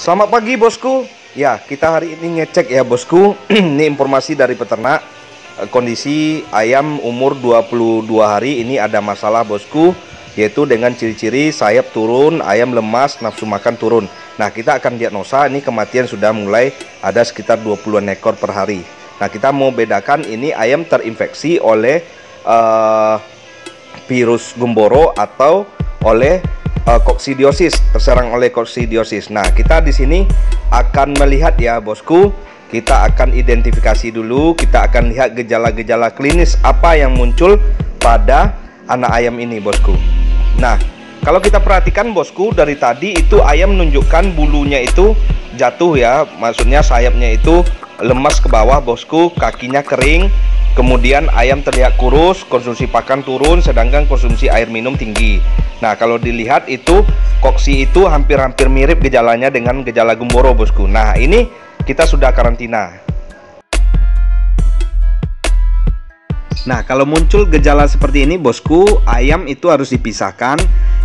Selamat pagi bosku. Ya, kita hari ini ngecek ya bosku. Ini informasi dari peternak. Kondisi ayam umur 22 hari ini ada masalah bosku, yaitu dengan ciri-ciri sayap turun, ayam lemas, nafsu makan turun. Nah, kita akan diagnosa ini kematian sudah mulai ada sekitar 20-an ekor per hari. Nah, kita mau bedakan ini ayam terinfeksi oleh virus gumboro atau oleh koksidiosis, terserang oleh koksidiosis. Nah, kita di sini akan melihat ya bosku, kita akan identifikasi dulu, kita akan lihat gejala-gejala klinis apa yang muncul pada anak ayam ini bosku. Nah, kalau kita perhatikan bosku, dari tadi itu ayam menunjukkan bulunya itu jatuh ya, maksudnya sayapnya itu lemas ke bawah bosku, kakinya kering. Kemudian ayam terlihat kurus, konsumsi pakan turun, sedangkan konsumsi air minum tinggi. Nah, kalau dilihat itu koksi itu hampir-hampir mirip gejalanya dengan gejala gumboro bosku. Nah, ini kita sudah karantina. Nah, kalau muncul gejala seperti ini bosku, ayam itu harus dipisahkan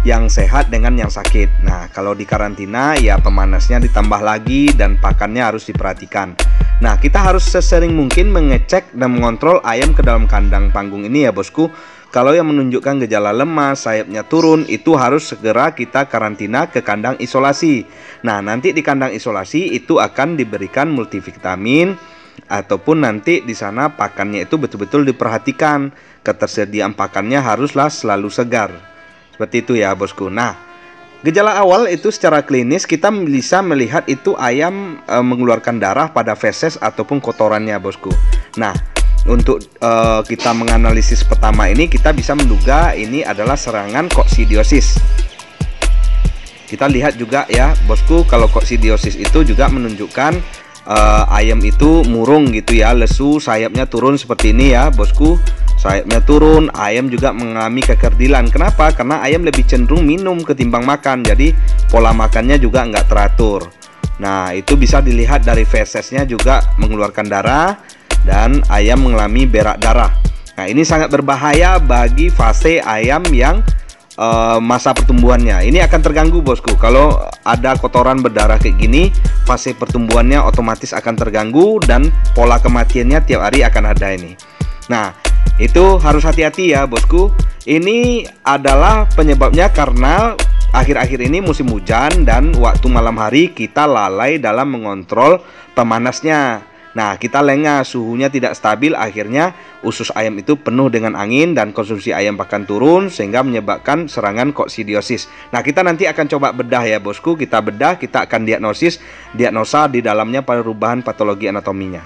yang sehat dengan yang sakit. Nah, kalau di karantina ya pemanasnya ditambah lagi dan pakannya harus diperhatikan. Nah, kita harus sesering mungkin mengecek dan mengontrol ayam ke dalam kandang panggung ini ya bosku. Kalau yang menunjukkan gejala lemas, sayapnya turun, itu harus segera kita karantina ke kandang isolasi. Nah, nanti di kandang isolasi itu akan diberikan multivitamin, ataupun nanti di sana pakannya itu betul-betul diperhatikan. Ketersediaan pakannya haruslah selalu segar. Seperti itu ya bosku. Nah, gejala awal itu secara klinis kita bisa melihat itu ayam mengeluarkan darah pada feses ataupun kotorannya bosku. Nah, untuk kita menganalisis pertama ini kita bisa menduga ini adalah serangan koksidiosis. Kita lihat juga ya bosku, kalau koksidiosis itu juga menunjukkan ayam itu murung gitu ya, lesu, sayapnya turun seperti ini ya bosku. Sayapnya turun, ayam juga mengalami kekerdilan. Kenapa? Karena ayam lebih cenderung minum ketimbang makan, jadi pola makannya juga nggak teratur. Nah, itu bisa dilihat dari fesesnya juga mengeluarkan darah dan ayam mengalami berak darah. Nah, ini sangat berbahaya bagi fase ayam yang masa pertumbuhannya. Ini akan terganggu bosku. Kalau ada kotoran berdarah kayak gini, fase pertumbuhannya otomatis akan terganggu dan pola kematiannya tiap hari akan ada ini. Nah, itu harus hati-hati ya bosku. Ini adalah penyebabnya karena akhir-akhir ini musim hujan dan waktu malam hari kita lalai dalam mengontrol pemanasnya. Nah, kita lengah, suhunya tidak stabil, akhirnya usus ayam itu penuh dengan angin dan konsumsi ayam pakan turun sehingga menyebabkan serangan koksidiosis. Nah, kita nanti akan coba bedah ya bosku, kita bedah, kita akan diagnosa di dalamnya perubahan patologi anatominya.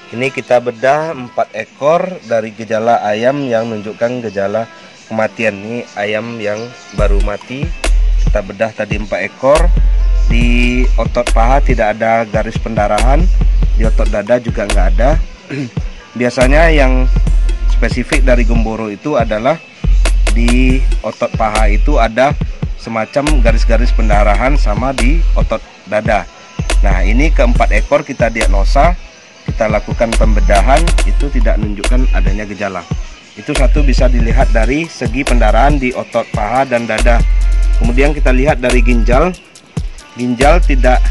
Ini kita bedah 4 ekor dari gejala ayam yang menunjukkan gejala kematian. Ini ayam yang baru mati. Kita bedah tadi 4 ekor. Di otot paha tidak ada garis pendarahan, di otot dada juga nggak ada. Biasanya yang spesifik dari gumboro itu adalah di otot paha itu ada semacam garis-garis pendarahan sama di otot dada. Nah, ini keempat ekor kita diagnosa, kita lakukan pembedahan, itu tidak menunjukkan adanya gejala. Itu satu bisa dilihat dari segi pendarahan di otot paha dan dada. Kemudian kita lihat dari ginjal. Ginjal tidak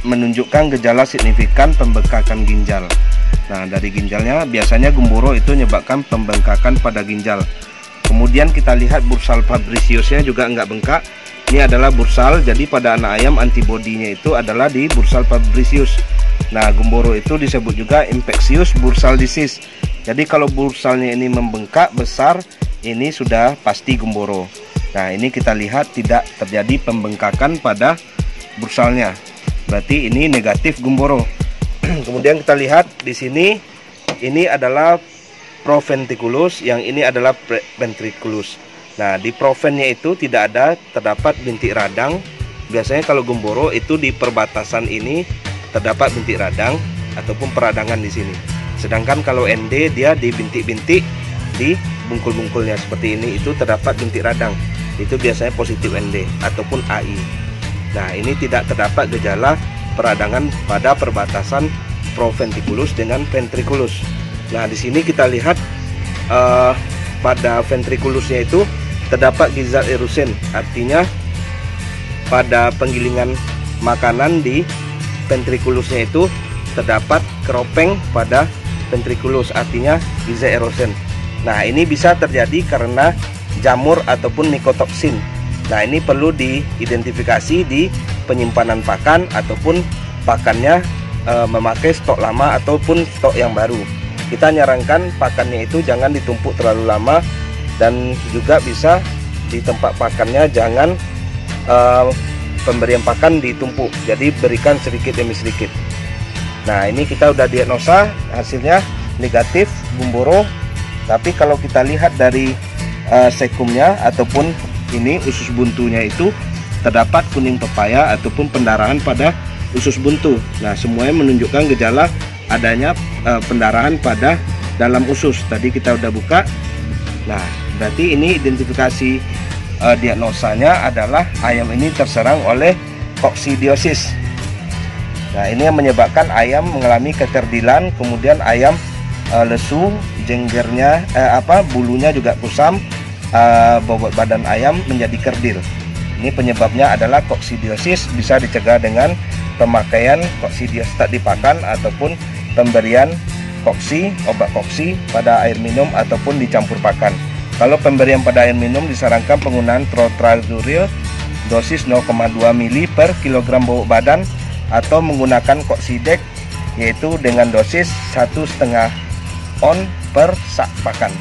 menunjukkan gejala signifikan pembengkakan ginjal. Nah, dari ginjalnya biasanya gumboro itu menyebabkan pembengkakan pada ginjal. Kemudian kita lihat bursal fabriciusnya juga nggak bengkak. Ini adalah bursal, jadi pada anak ayam antibodinya itu adalah di bursal fabricius. Nah, gumboro itu disebut juga infectious bursal disease. Jadi kalau bursalnya ini membengkak besar, ini sudah pasti gumboro. Nah, ini kita lihat tidak terjadi pembengkakan pada bursalnya. Berarti ini negatif gumboro. Kemudian kita lihat di sini, ini adalah proventriculus, yang ini adalah ventriculus. Nah, di provennya itu tidak ada terdapat bintik radang. Biasanya kalau gumboro itu di perbatasan ini terdapat bintik radang ataupun peradangan di sini. Sedangkan kalau ND dia di bintik-bintik di bungkul-bungkulnya seperti ini itu terdapat bintik radang. Itu biasanya positif ND ataupun AI. Nah, ini tidak terdapat gejala peradangan pada perbatasan proventriculus dengan ventriculus. Nah, di sini kita lihat pada ventriculusnya itu terdapat gizat erusin, artinya pada penggilingan makanan di ventrikulusnya itu terdapat keropeng pada ventrikulus, artinya giza erosion. Nah, ini bisa terjadi karena jamur ataupun mikotoksin. Nah, ini perlu diidentifikasi di penyimpanan pakan ataupun pakannya memakai stok lama ataupun stok yang baru. Kita nyarankan pakannya itu jangan ditumpuk terlalu lama, dan juga bisa di tempat pakannya jangan pemberian pakan ditumpuk, jadi berikan sedikit demi sedikit. Nah, ini kita udah diagnosa, hasilnya negatif gumboro. Tapi kalau kita lihat dari sekumnya ataupun ini usus buntunya itu terdapat kuning pepaya ataupun pendarahan pada usus buntu. Nah, semuanya menunjukkan gejala adanya pendarahan pada dalam usus. Tadi kita udah buka. Nah, berarti ini identifikasi diagnosanya adalah ayam ini terserang oleh koksidiosis. Nah, ini yang menyebabkan ayam mengalami kekerdilan, kemudian ayam lesu, jenggernya bulunya juga kusam, bobot badan ayam menjadi kerdil. Ini penyebabnya adalah koksidiosis. Bisa dicegah dengan pemakaian koksidiostat di pakan ataupun pemberian koksi, obat koksi pada air minum ataupun dicampur pakan. Kalau pemberian pada air minum disarankan penggunaan Trazodil dosis 0,2 ml per kilogram bobot badan atau menggunakan Koksidek yaitu dengan dosis 1,5 on per sak pakan.